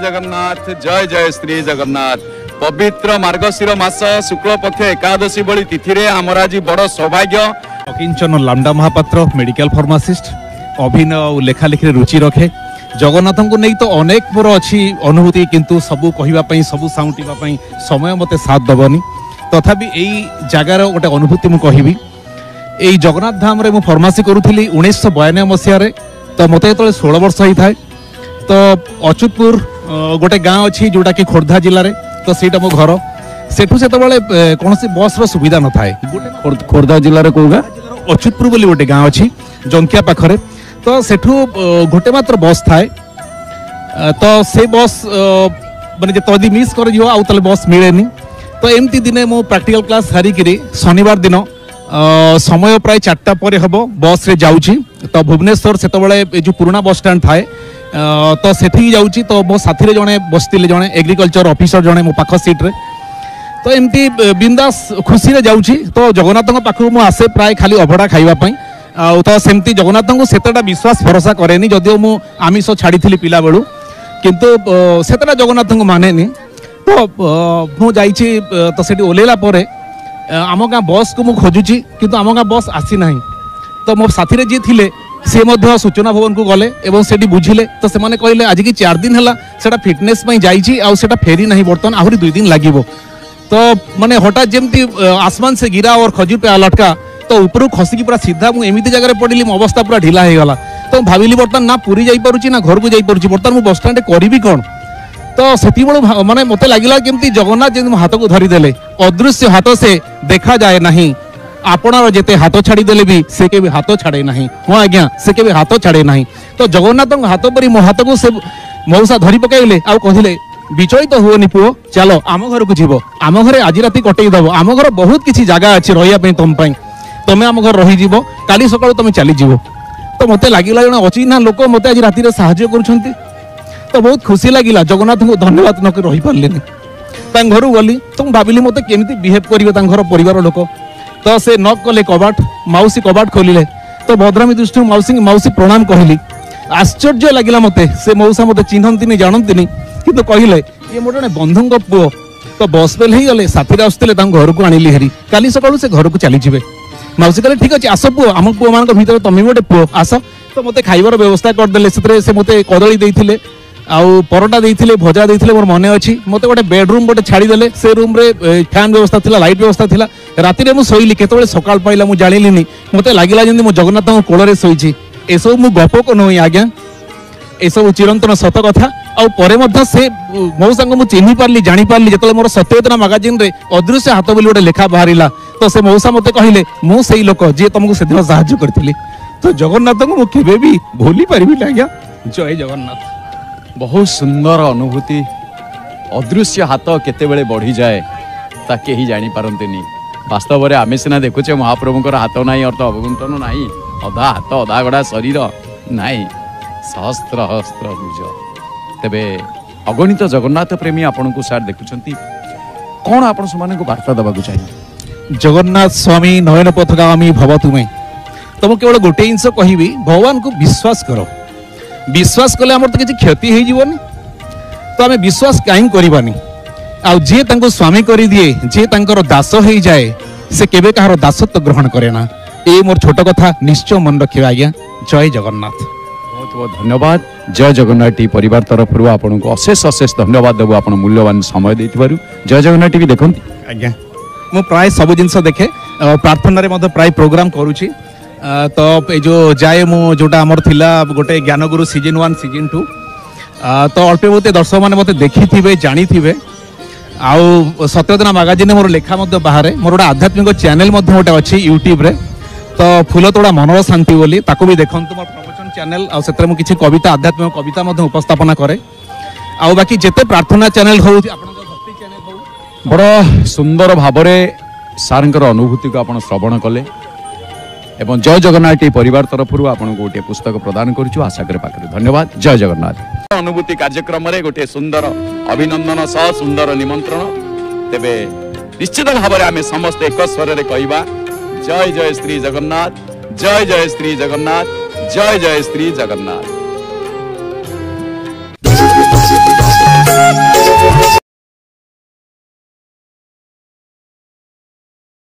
जगन्नाथ जय जय श्री जगन्नाथ। पवित्र मार्गशीर मास शुक्ल पक्ष एकादशी बड़ी तिथि रे हमर आज बड़ सौभाग्य। अकिंचन लामडा महापात्र मेडिकल फार्मासिस्ट अभिनय और लेखालेखी रुचि रखे। जगन्नाथ को नहीं तो अनेक मोर अच्छी अनुभूति किंतु सबू कहवाई सबू साउंटापी समय मत साथ दबनी तथापि यही जगार गोटे अनुभूति मुझे कहबी। यही जगन्नाथ धाम रे मु फार्मासी करूली 1992 मसीह तो मत जो 16 वर्ष होता है तो अच्युतपुर गोटे गाँव अच्छी जोटा कि खोर्धा जिले में तो सीटा मो घर सेठू से कौन बस सुविधा न थाए। खोर्धा जिले में कौगा अच्युतपुर बोली गोटे गाँव अच्छी जंकिया पाखरे तो सेठू गोटे मात्र बस थाए तो से बस माने तदी मिस कर जो आउ तले बस मिलेनी तो एमती दिने मो प्रैक्टिकल क्लास हारिकी शनिवार दिन समय प्राय 4टा पर हम बस रे जाऊँगी तो भुवनेश्वर से जो पुराना बस स्टैंड थाए तो सेठी जाऊँगी तो मो साथी जड़े बसते जड़े एग्रीकल्चर ऑफिसर जड़े मो पाख सीट रे तो एमती बिंदास खुशी रे जाऊँगी तो जगन्नाथ पाखु मु आसे प्राय खाली अभड़ा खाइबापी तो सेमती जगन्नाथ को सेतटा विश्वास भरोसा करेनी जदिव मु आमिष छाड़ी पिला बेलू किंतु सेतटा जगन्नाथ को मानेनी तो मु जाइछि तो सेठी ओलेला परे आम गाँ बस को मु खोजुची किंतु आम गाँ बस आसी ना तो मो साथी जी थिले से मध्य सूचना भवन को गले एवं सेठी बुझिले तो से माने कहले आज की 4 दिन है सेटा फिटनेस पई जाइछि आ सेटा फेरी नहीं बर्तन आहरी 2 दिन लागिबो तो माने हठात जमती आसमान से गिरा और खजूर पे लटका तो ऊपर खसिकी पूरा सीधा मुझे एमती जगह पड़ी मो अवस्था पूरा ढिला हो गला तो भाविली बर्तमान ना पुरी जाई पारुची ना घर को जाई पारुची बर्तमान मु बस स्टैंड करी कौन तो से माने मते लगिला केमती जगन्नाथ जमी हाथ को धरीदेले अदृश्य हाथ से देखा जाए नहीं आपणार जेते हाथ छाड़ीदेले भी से के हाथ छाड़े नहीं। हाँ आज्ञा से के हाथ छाड़े नहीं तो जगन्नाथ हाथ परी मो हाथ को से मौसा धरी पकड़े आउ कहले विचलित तो हुओनी पुओ चलो आम घर को जीव आम घरे आज राति कटई दब आम घर बहुत किसी जगह अच्छी रही तुम तमें आम घर रही काली सकाळु तुम चली जीव तो मत लगिला जन अचिन्हा लोक मत आज राति साहाय्य करुछंती तो बहुत खुशी लगिला जगन्नाथ को धन्यवाद न रही पारे घर गली तो भाविली मत केमती बिहेव करेंगे घर परिवार लोक तो से नक कले कबाट मौसी कबाट खोलिले तो भद्रामी दृष्टि मौसी प्रणाम कहली आश्चर्य लगिला मते से मौसा मत चिन्हती जानती किंतु कहले ये मोटे बंधु पुओ तो बस बेल हो गले साथी आसते घर को आनिली हेरी काली सकाळु से घर को चली जाए मौसी कहले ठीक अच्छे आस पुओ आम पुओ मान भर तुम गोटे पुओ आस तो मत खाइबार व्यवस्था करदे से मत कदली देते आउ परोटा देते भजा देते मोर मन अच्छी मत गोटे बेडरूम गोटे छाड़ीदे से रूम रे फैन व्यवस्था थी लाइट व्यवस्था थी राति में मुझे शोली केतवे सकाळ पाइला मुझे जानी मत लगिला जमी मो जगन्नाथ कोल शोची एसबू मु गप को नुई आज्ञा एसबू चिरंतन सत कथा आउ से मौसा को चिन्ह पार्ली जानी पार्ली जो मोर सत्यवेदना मैगजीन रे अदृश्य हाथ बोली गोटे लेखा बाहर तो से मौसा मत कहले मु से लोक जी तुमको से दिन साहाय्य करी तो जगन्नाथ को मुझे भी भूली पारि आज्ञा। जय जगन्नाथ। बहुत सुंदर अनुभूति अदृश्य हाथ केतेबेले बढ़ी जाए ता केही जानी पारंतेनी वास्तव में आमे सिना देखुचे महाप्रभुंकर हाथ नाई अर्थ अवगुंठन नाई अधा हाथ अधा गड़ा शरीर नाई सहस्त्र सहस्त्र भुज तेबे अगणित जगन्नाथ प्रेमी आपन को सार देखुचंती कौन आपण समान को वार्ता दबाकू चाहिए। जगन्नाथ स्वामी नयन पथगामी भव तुमे तुम केवल गोटे जिनस कहबी भगवान को विश्वास करो विश्वास कले आमर तो किसी क्षति हो जीवनी तो आम विश्वास कहीं करवानी आउ जे तांको स्वामी कर दिए जे तांकर दास हो जाए से केबे कहार दासत्व ग्रहण करे ना ये मोर छोट कथा निश्चय मन रखिए आज्ञा। जय जगन्नाथ। बहुत बहुत धन्यवाद। जय जगन्नाथ टी परिवार तरफ आपन को अशेष अशेष धन्यवाद देबो आपण मूल्यवान समय देथिबारु। जय जगन्नाथ टीवी देखंती आज्ञा मु प्राय सब जिनस देखे प्रार्थना रे मधे प्राय प्रोग्राम करूची तो ये जो जाए मु जोटा आमर थिला गोटे ज्ञानगुरु सीजन 1 सीजन 2 तो अल्प बहुत दर्शक मैंने मत देखी थे जानी थे आउ सत्यवेदना मैगजीन मोर लेखा बाहर मोर गोटे आध्यात्मिक चैनल गोटे अच्छी यूट्यूब रे तो फूल तोड़ा मनर शांति बोली ताको भी देखंतु मोर प्रवचन चैनल आ सेतरे मु किछि कविता आध्यात्मिक कविता उपस्थापना करे आउ बाकी जेते प्रार्थना चैनल हो आपनकर भक्ति चैनल हो बड़ सुंदर भाबरे सारंकर अनुभूति को आपण श्रवण कले एवं जय जगन्नाथ परिवार तरफ आपन गोटे पुस्तक प्रदान करूछु आशा करे पाखरे धन्यवाद। जय जगन्नाथ। अनुभूति कार्यक्रम रे गोटे सुंदर अभिनंदन सह सुंदर निमंत्रण तेबे निश्चित भाव में आम समस्त एक स्वर रे कहबा जय जय श्री जगन्नाथ जय जय श्री जगन्नाथ जय जय श्री जगन्नाथ।